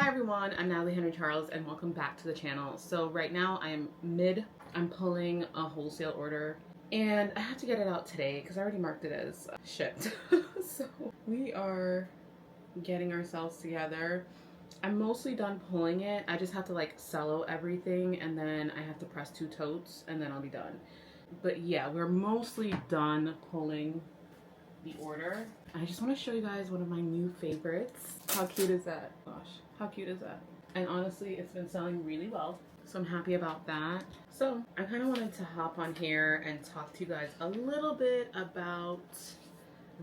Hi everyone, I'm Natalie Henry Charles and welcome back to the channel. So right now I'm pulling a wholesale order and I have to get it out today because I already marked it as shipped. So we are getting ourselves together. I'm mostly done pulling it. I just have to like cello everything and then I have to press 2 totes and then I'll be done. But yeah, we're mostly done pulling the order. I just want to show you guys one of my new favorites. How cute is that? Gosh, how cute is that? And honestly, it's been selling really well, so I'm happy about that. So I kind of wanted to hop on here and talk to you guys a little bit about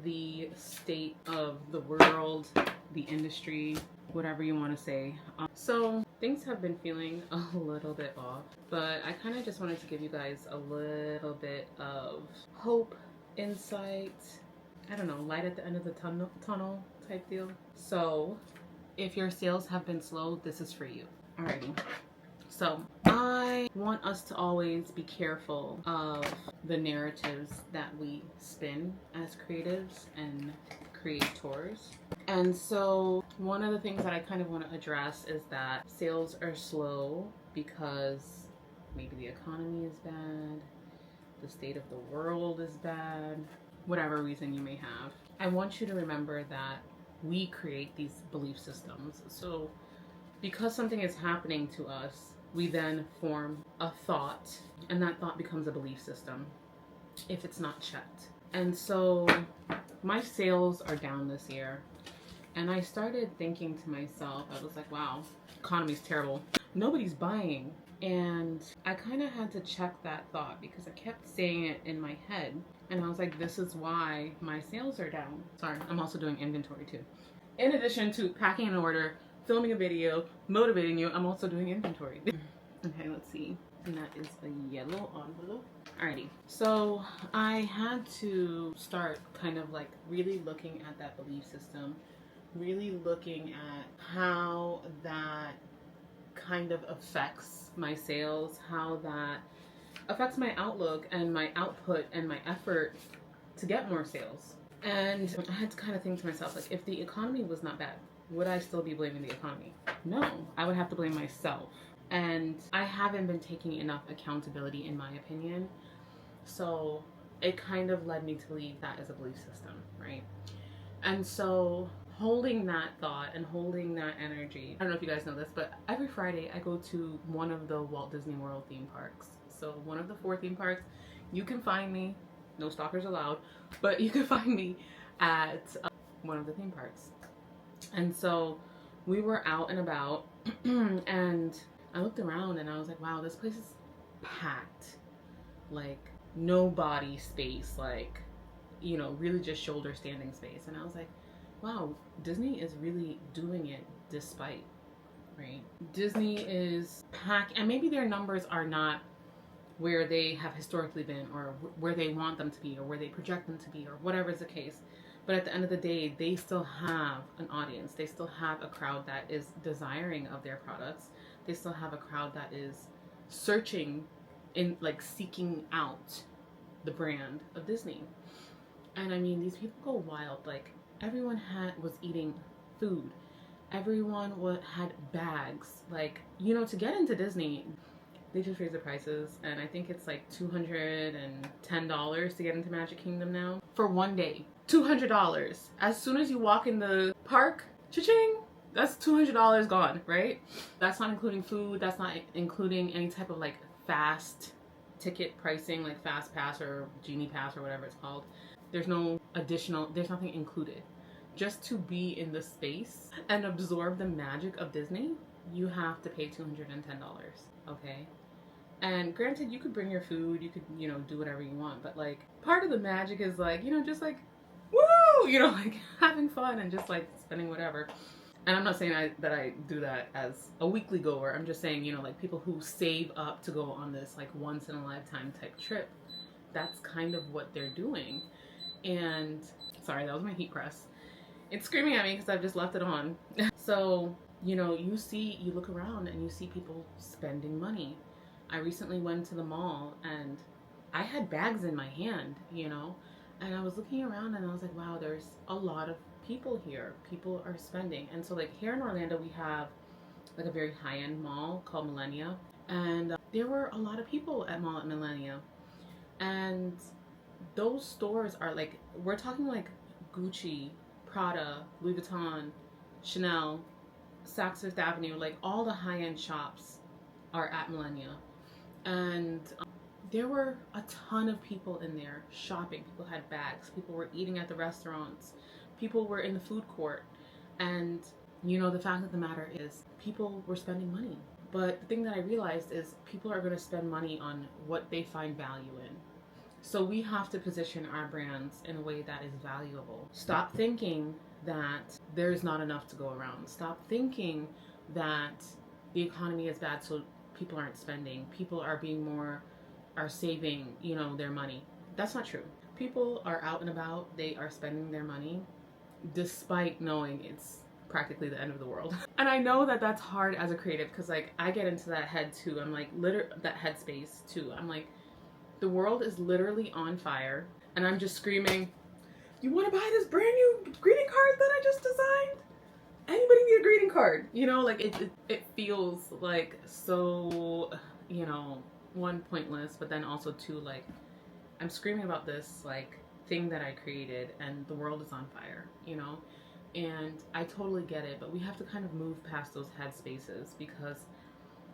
the state of the world, the industry, whatever you want to say. So things have been feeling a little bit off, but I kind of just wanted to give you guys a little bit of hope, insight, I don't know, light at the end of the tunnel type deal. So if your sales have been slow, this is for you. Alrighty. So I want us to always be careful of the narratives that we spin as creatives and creators. And so one of the things that I kind of want to address is that sales are slow because maybe the economy is bad, the state of the world is bad, whatever reason you may have. I want you to remember that we create these belief systems. So because something is happening to us, we then form a thought, and that thought becomes a belief system if it's not checked. And so my sales are down this year, and I started thinking to myself, I was like, wow, economy's terrible. Nobody's buying. And I kind of had to check that thought because I kept saying it in my head. And I was like, this is why my sales are down. Sorry, I'm also doing inventory too. In addition to packing an order, filming a video, motivating you, I'm also doing inventory. Okay, let's see. And that is a yellow envelope. Alrighty, so I had to start kind of like really looking at that belief system, really looking at how that kind of affects my sales, how that affects my outlook and my output and my effort to get more sales. And I had to kind of think to myself, like, if the economy was not bad, would I still be blaming the economy? No, I would have to blame myself. And I haven't been taking enough accountability, in my opinion. So it kind of led me to believe that is a belief system, right? And so holding that thought and holding that energy, I don't know if you guys know this, but every Friday I go to one of the Walt Disney World theme parks. So one of the 4 theme parks. You can find me, no stalkers allowed, but you can find me at one of the theme parks. And so we were out and about and I looked around and I was like, wow, this place is packed. Like no body space, like, you know, really just shoulder standing space. And I was like, wow, Disney is really doing it despite, right? Disney is packed, and maybe their numbers are not where they have historically been or where they want them to be or where they project them to be or whatever is the case. But at the end of the day, they still have an audience. They still have a crowd that is desiring of their products. They still have a crowd that is searching in, like, seeking out the brand of Disney. And I mean, these people go wild. Like, everyone was eating food. Everyone had bags. Like, you know, to get into Disney, they just raised the prices, and I think it's like $210 to get into Magic Kingdom now for one day. $200. As soon as you walk in the park, cha-ching, that's $200 gone, right? That's not including food. That's not including any type of like fast ticket pricing, like Fast Pass or Genie Pass or whatever it's called. There's no additional, there's nothing included. Just to be in the space and absorb the magic of Disney, you have to pay $210, okay? And granted, you could bring your food, you could, you know, do whatever you want, but like part of the magic is like, you know, just like, woo, you know, like having fun and just like spending whatever. And I'm not saying that I do that as a weekly goer. I'm just saying, you know, like people who save up to go on this like once in a lifetime type trip, that's kind of what they're doing. And sorry, that was my heat press. It's screaming at me because I've just left it on. So, you know, you look around and you see people spending money. I recently went to the mall and I had bags in my hand, you know, and I was looking around and I was like, wow, there's a lot of people here. People are spending. And so like here in Orlando, we have like a very high-end mall called Millennia. And there were a lot of people at Mall at Millennia. And those stores are like, we're talking like Gucci, Prada, Louis Vuitton, Chanel, Saks Fifth Avenue, like all the high-end shops are at Millennia. And there were a ton of people in there shopping. People had bags. People were eating at the restaurants. People were in the food court. And, you know, the fact of the matter is people were spending money. But the thing that I realized is people are going to spend money on what they find value in. So we have to position our brands in a way that is valuable. Stop thinking that there's not enough to go around. Stop thinking that the economy is bad so people aren't spending. People are saving, you know, their money. That's not true. People are out and about. They are spending their money despite knowing it's practically the end of the world. And I know that that's hard as a creative because like I get into that head too. I'm like that headspace too. I'm like, the world is literally on fire and I'm just screaming, you want to buy this brand new greeting card that I just designed? Anybody need a greeting card? You know, like it feels like so, you know, one, pointless, but then also two, like I'm screaming about this like thing that I created and the world is on fire, you know? And I totally get it, but we have to kind of move past those headspaces because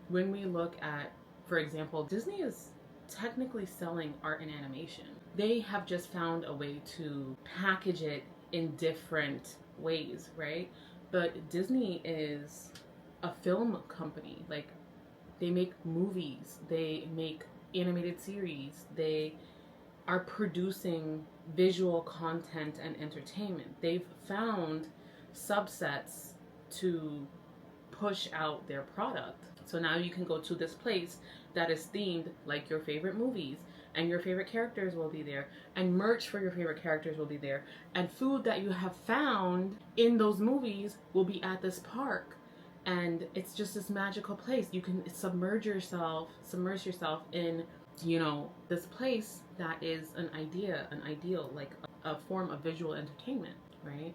when we look at, for example, Disney is technically selling art and animation. They have just found a way to package it in different ways, right? But Disney is a film company. Like, they make movies, they make animated series, they are producing visual content and entertainment. They've found subsets to push out their product. So now you can go to this place that is themed like your favorite movies, and your favorite characters will be there, and merch for your favorite characters will be there, and food that you have found in those movies will be at this park. And it's just this magical place. You can submerge yourself in, you know, this place that is an ideal, like a form of visual entertainment, right?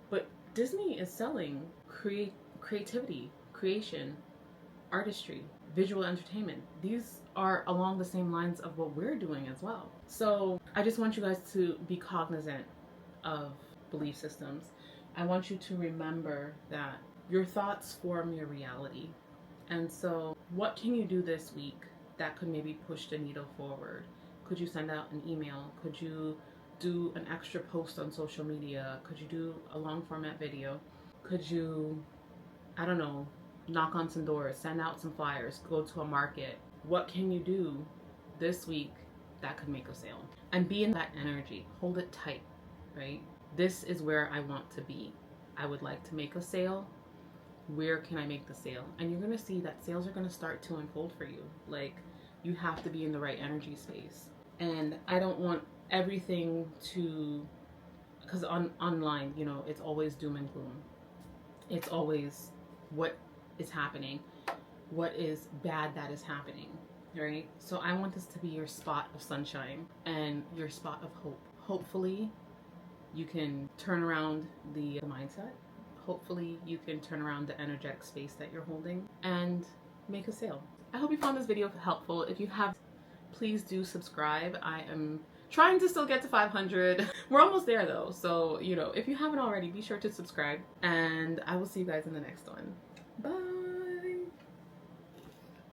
But Disney is selling creativity, creation, artistry, visual entertainment. These are along the same lines of what we're doing as well. So I just want you guys to be cognizant of belief systems. I want you to remember that your thoughts form your reality. And so what can you do this week that could maybe push the needle forward? Could you send out an email? Could you do an extra post on social media? Could you do a long format video? Could you, I don't know, knock on some doors, send out some flyers, go to a market? What can you do this week that could make a sale? And be in that energy. Hold it tight, right? This is where I want to be. I would like to make a sale. Where can I make the sale? And you're going to see that sales are going to start to unfold for you. Like, you have to be in the right energy space. And I don't want everything to, because online, you know, it's always doom and gloom. It's always what is happening, what is bad that is happening, right? So I want this to be your spot of sunshine and your spot of hope. Hopefully you can turn around the mindset. Hopefully you can turn around the energetic space that you're holding and make a sale. I hope you found this video helpful. If you have, please do subscribe. I am trying to still get to 500. We're almost there though. So, you know, if you haven't already, be sure to subscribe, and I will see you guys in the next one.